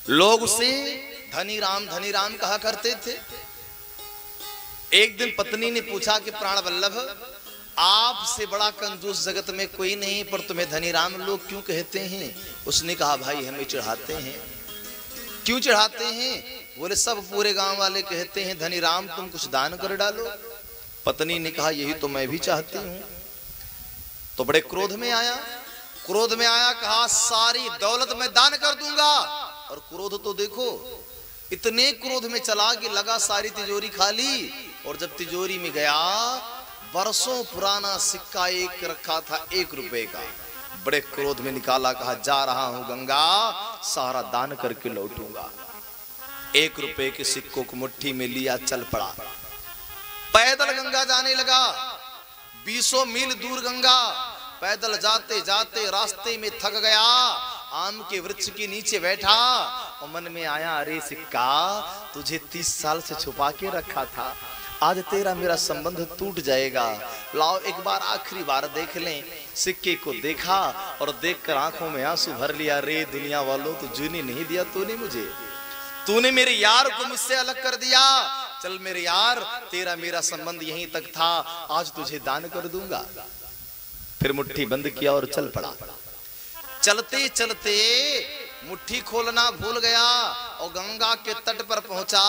लोग उसे धनी राम कहा करते थे। एक दिन पत्नी ने पूछा कि प्राण वल्लभ, आपसे बड़ा कंजूस जगत में कोई नहीं, पर तुम्हें धनी राम लोग क्यों कहते हैं? उसने कहा भाई हमें चढ़ाते हैं। क्यों चढ़ाते हैं? बोले सब पूरे गांव वाले कहते हैं धनी राम तुम कुछ दान कर डालो। पत्नी ने कहा यही तो मैं भी चाहती हूं। तो बड़े क्रोध में आया, कहा सारी दौलत मैं दान कर दूंगा। और क्रोध तो देखो, इतने क्रोध में चला कि लगा सारी तिजोरी खाली। और जब तिजोरी में गया, बरसों पुराना सिक्का एक रखा था 1 रुपए का। बड़े क्रोध में निकाला, कहा जा रहा हूं गंगा, सारा दान करके लौटूंगा। 1 रुपए के सिक्कों को मुट्ठी में लिया, चल पड़ा। पैदल गंगा जाने लगा। 20 मील दूर गंगा। पैदल जाते जाते रास्ते में थक गया, आम के वृक्ष के नीचे बैठा और मन में आया, अरे सिक्का तुझे 30 साल से छुपा के रखा था, आज तेरा मेरा संबंध टूट जाएगा। लाओ एक बार आखिरी बार देख लें। सिक्के को देखा और देखकर आंखों में आंसू भर लिया। रे दुनिया वालों, तो जीने नहीं दिया तूने मुझे, तूने मेरे यार को मुझसे अलग कर दिया। चल मेरे यार, तेरा मेरा संबंध यहीं तक था, आज तुझे दान कर दूंगा। फिर मुट्ठी बंद किया और चल पड़ा। चलते चलते मुट्ठी खोलना भूल गया और गंगा के तट पर पहुंचा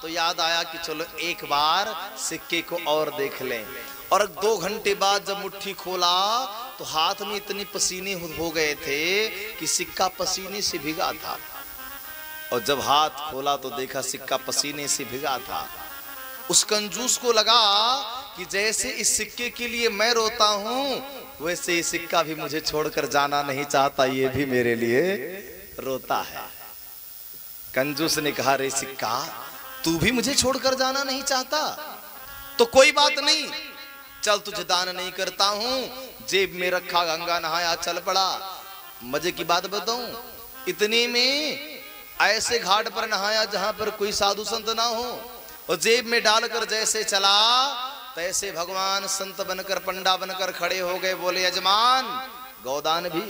तो याद आया कि चलो एक बार सिक्के को और देख लें। और 2 घंटे बाद जब मुट्ठी खोला तो हाथ में इतने पसीने हो गए थे कि सिक्का पसीने से भीगा था। और जब हाथ खोला तो देखा सिक्का पसीने से भीगा था। उस कंजूस को लगा कि जैसे इस सिक्के के लिए मैं रोता हूं, वैसे ये सिक्का भी मुझे छोड़कर जाना नहीं चाहता, ये भी मेरे लिए रोता है। कंजूस ने कहा, रे सिक्का तू भी मुझे छोड़कर जाना नहीं चाहता, तो कोई बात नहीं, चल तुझे दान नहीं करता हूं। जेब में रखा गंगा नहाया, चल पड़ा। मजे की बात बताऊं, इतने में ऐसे घाट पर नहाया जहां पर कोई साधु संत ना हो, और जेब में डालकर जैसे चला तैसे भगवान संत बनकर पंडा बनकर खड़े हो गए। बोले यजमान गौदान भी।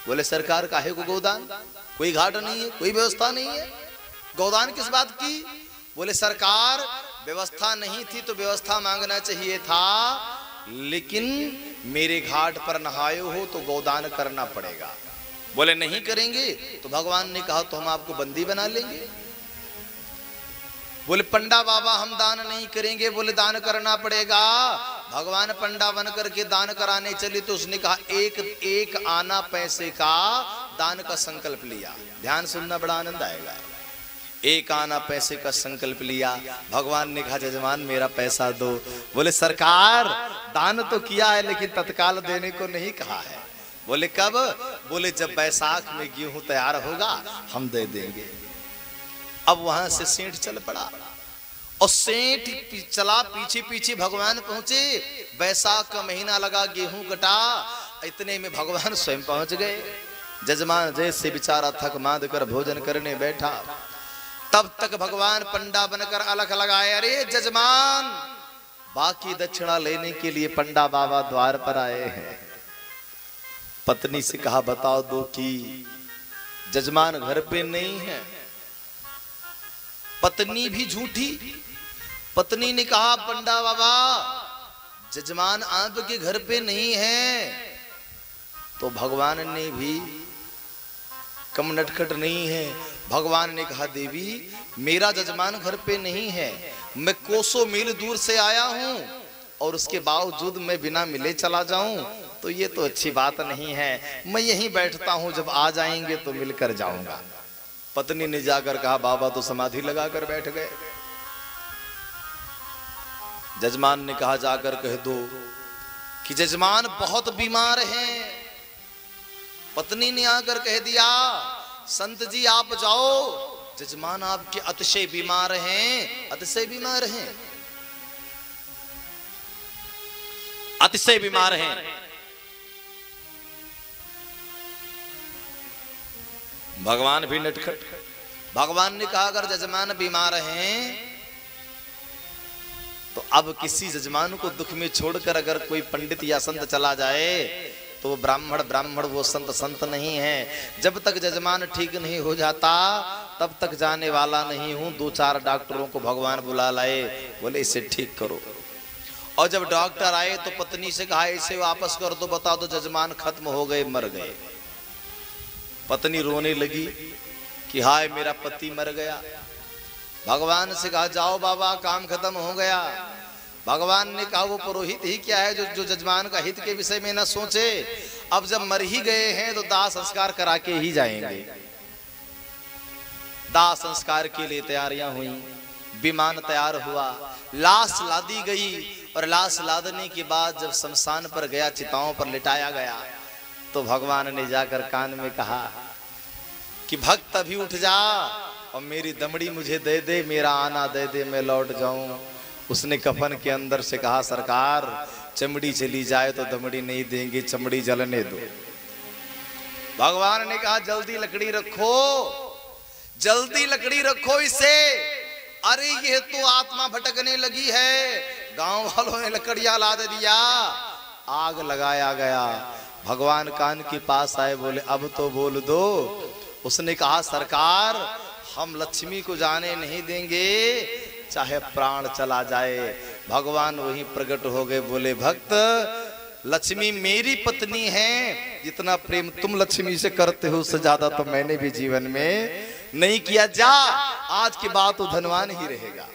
बोले सरकार काहे को गौदान, कोई घाट नहीं है, कोई व्यवस्था नहीं है, गौदान किस बात की? बोले सरकार व्यवस्था नहीं थी तो व्यवस्था मांगना चाहिए था, लेकिन मेरे घाट पर नहाए हो तो गौदान करना पड़ेगा। बोले नहीं करेंगे तो भगवान ने कहा तो हम आपको बंदी बना लेंगे। बोले पंडा बाबा हम दान नहीं करेंगे। बोले दान करना पड़ेगा। भगवान पंडा बन करके दान कराने चली तो उसने कहा एक आना पैसे का दान का संकल्प लिया। ध्यान सुनना, बड़ा आनंद आएगा। 1 आना पैसे का संकल्प लिया। भगवान ने कहा जजमान मेरा पैसा दो। बोले सरकार दान तो किया है लेकिन तत्काल देने को नहीं कहा है। बोले कब? बोले जब बैसाख में गेहूं तैयार होगा हम दे देंगे। अब वहां से सेठ चल पड़ा और सेठ चला पीछे पीछे भगवान पहुंचे। बैसाख का महीना लगा, गेहूं कटा, इतने में भगवान स्वयं पहुंच गए। जजमान जैसे बेचारा थक मांद कर भोजन करने बैठा, तब तक भगवान पंडा बनकर अलख लगाए। अरे जजमान बाकी दक्षिणा लेने के लिए पंडा बाबा द्वार पर आए हैं। पत्नी से कहा बताओ दो कि जजमान घर पे नहीं है। पत्नी भी झूठी। पत्नी ने कहा पंडा बाबा जजमान आपके घर पे नहीं है। तो भगवान ने भी कम नटखट नहीं है। भगवान ने कहा देवी मेरा जजमान घर पे नहीं है, मैं कोसों मील दूर से आया हूं और उसके बावजूद मैं बिना मिले चला जाऊं तो ये तो अच्छी बात नहीं है। मैं यहीं बैठता हूं, जब आ जाएंगे तो मिलकर जाऊंगा। पत्नी ने जाकर कहा बाबा तो समाधि लगाकर बैठ गए। जजमान ने कहा जाकर कह दो कि जजमान बहुत बीमार हैं। पत्नी ने आकर कह दिया संत जी आप जाओ, जजमान आपके अतिशय बीमार हैं, अतिशय बीमार हैं, अतिशय बीमार हैं। भगवान भी नटखट। भगवान ने कहा अगर जजमान बीमार हैं तो अब किसी जजमान को दुख में छोड़कर अगर कोई पंडित या संत चला जाए तो वो ब्राह्मण वो संत नहीं है। जब तक जजमान ठीक नहीं हो जाता तब तक जाने वाला नहीं हूं। 2-4 डॉक्टरों को भगवान बुला लाए, बोले इसे ठीक करो। और जब डॉक्टर आए तो पत्नी से कहा इसे वापस कर दो, बता दो जजमान खत्म हो गए, मर गए। पत्नी रोने लगी कि हाय मेरा पति मर गया। भगवान से कहा जाओ बाबा काम खत्म हो गया। भगवान ने कहा वो पुरोहित ही क्या है जो जजमान का हित के विषय में न सोचे। अब जब मर ही गए हैं तो दाह संस्कार करा के ही जाएंगे। दाह संस्कार के लिए तैयारियां हुई, विमान तैयार हुआ, लाश लादी गई और लाश लादने के बाद जब शमशान पर गया, चिताओं पर लिटाया गया, तो भगवान ने जाकर कान में कहा कि भक्त अभी उठ जा और मेरी दमड़ी मुझे दे दे, मेरा आना दे दे, मैं लौट जाऊं। उसने कफन के अंदर से कहा सरकार चमड़ी चली जाए तो दमड़ी नहीं देंगे, चमड़ी जलने दो। भगवान ने कहा जल्दी लकड़ी रखो, जल्दी लकड़ी रखो इसे। अरे ये तो आत्मा भटकने लगी है। गांव वालों ने लकड़ियां लाद दिया, आग लगाया गया। भगवान कान के पास आए, बोले अब तो बोल दो। उसने कहा सरकार हम लक्ष्मी को जाने नहीं देंगे, चाहे प्राण चला जाए। भगवान वहीं प्रकट हो गए, बोले भक्त लक्ष्मी मेरी पत्नी है, जितना प्रेम तुम लक्ष्मी से करते हो उससे ज्यादा तो मैंने भी जीवन में नहीं किया। जा आज के बाद तो धनवान ही रहेगा।